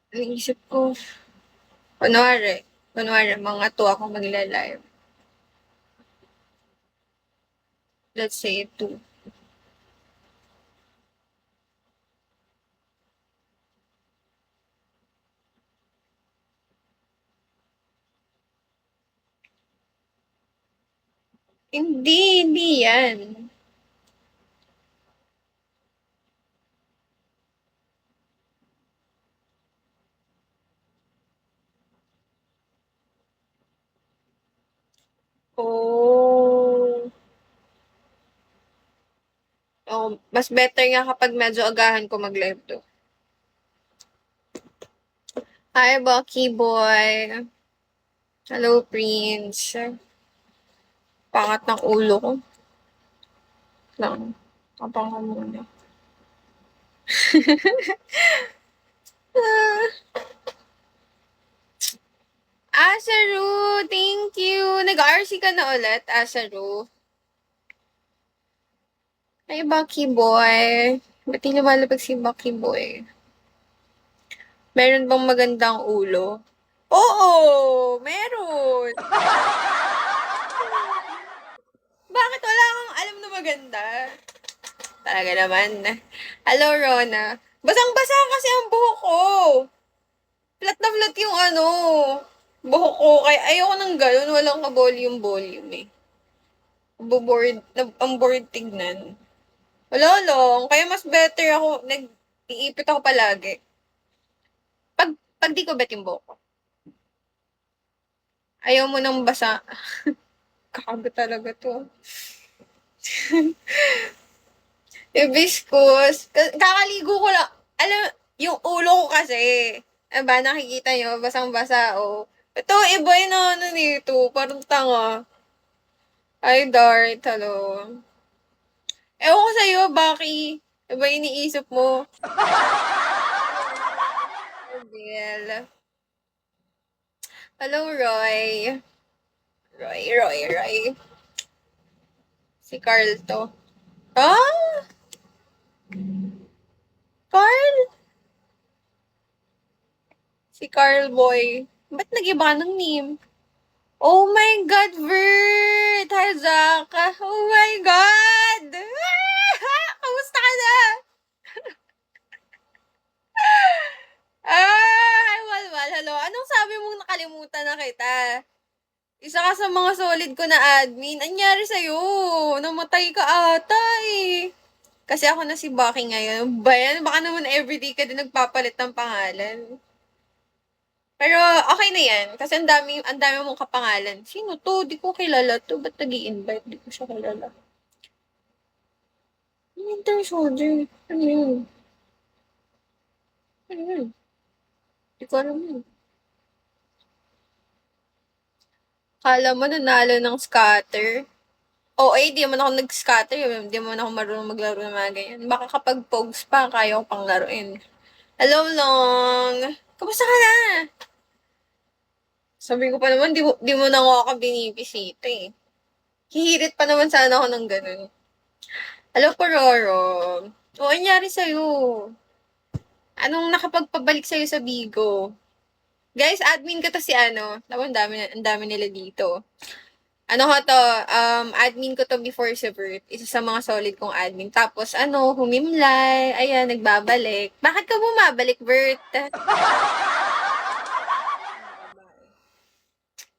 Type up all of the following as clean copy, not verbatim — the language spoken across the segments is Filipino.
Naisip ko, kunwari, mga 2 ako magla-live. Let's say 2. Hindi yan. Oh. Oh, mas better nga kapag medyo agahan ko mag-live 'to. Hi, Bucky boy. Hello, Prince. Pangat ng ulo ko. Lang. Tapang ko muna. Asaru, thank you. Nag-RC ka na ulit, Asaru. Hi, Bucky boy. Ba't di lumalabag si Bucky boy? Meron bang magandang ulo? Oo, meron. Bakit wala kang alam na maganda? Talaga naman. Hello, Rona. Basang-basa kasi ang buhok ko. Flat na flat yung buhok ko. Kaya ayoko ng ganun. Walang ka-volume-volume eh. Ang bored tignan. Wala lang. Kaya mas better ako. Nag-iipit ako palagi. Pag di ko bet yung buhok ko. Ayaw mo nang basa. Kakagat talaga to. Hibiscus. Kakaligo ko lang. Alam, yung ulo ko kasi. Diba, nakikita nyo, basang-basa, oh. Ito, iba yung dito. Parang tanga. Ay, Dart, hello. Ewan ko sa'yo, Baki. Iba iniisip mo. Bill. Hello, Roy. Roy. Si Carl to. Ah! Carl? Si Carl Boy. Ba't nag-iba ka ng name? Oh my God, Vert! Hi, Zaka. Oh my God! Kamusta ka na? Hi, Walwal. Hello. Anong sabi mong nakalimutan na kita? Isa ka sa mga solid ko na admin. Anyari sa'yo? Namatay ka ata eh. Kasi ako na si Baki ngayon. Ba yan? Baka naman everyday ka din nagpapalit ng pangalan. Pero okay na yan. Kasi ang dami mong kapangalan. Sino to? Di ko kilala to. Ba't nag invite Di ko siya kilala. Winter Soldier. Ano yun? Ano yun? Di ko alam yun. Kala mo nanalo ng scatter? Oo, di naman ako nag-scatter. Di naman ako marunong maglaro ng mga ganyan. Baka kapag pogs pa, kaya ko pang laruin. Hello, Long! Kamusta ka na? Sabi ko pa naman, di mo na ako binibisita eh. Hihirit pa naman sana ako ng ganun. Hello, Pororo. O, anyari sa'yo? Anong nakapagpabalik sa'yo sa Bigo? Guys, admin ko to si Naku, ang dami nila dito. Ano ko to, admin ko to before si Bert. Isa sa mga solid kong admin. Tapos, humimlay. Ayan, nagbabalik. Bakit ka bumabalik, Bert?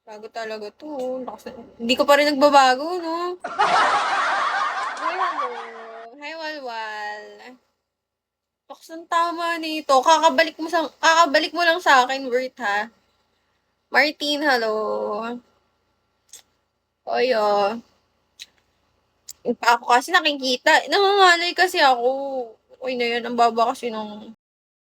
Bago talaga to. Hindi ko pa rin nagbabago, no? Hi, hello. Hi, Walwal. Lakas ng tama nito. Kakabalik mo lang sa akin, Bert, ha? Martin, hello. Oyo. Ako kasi nakikita. Nangangalay kasi ako. Uy na yan, ang baba kasi nung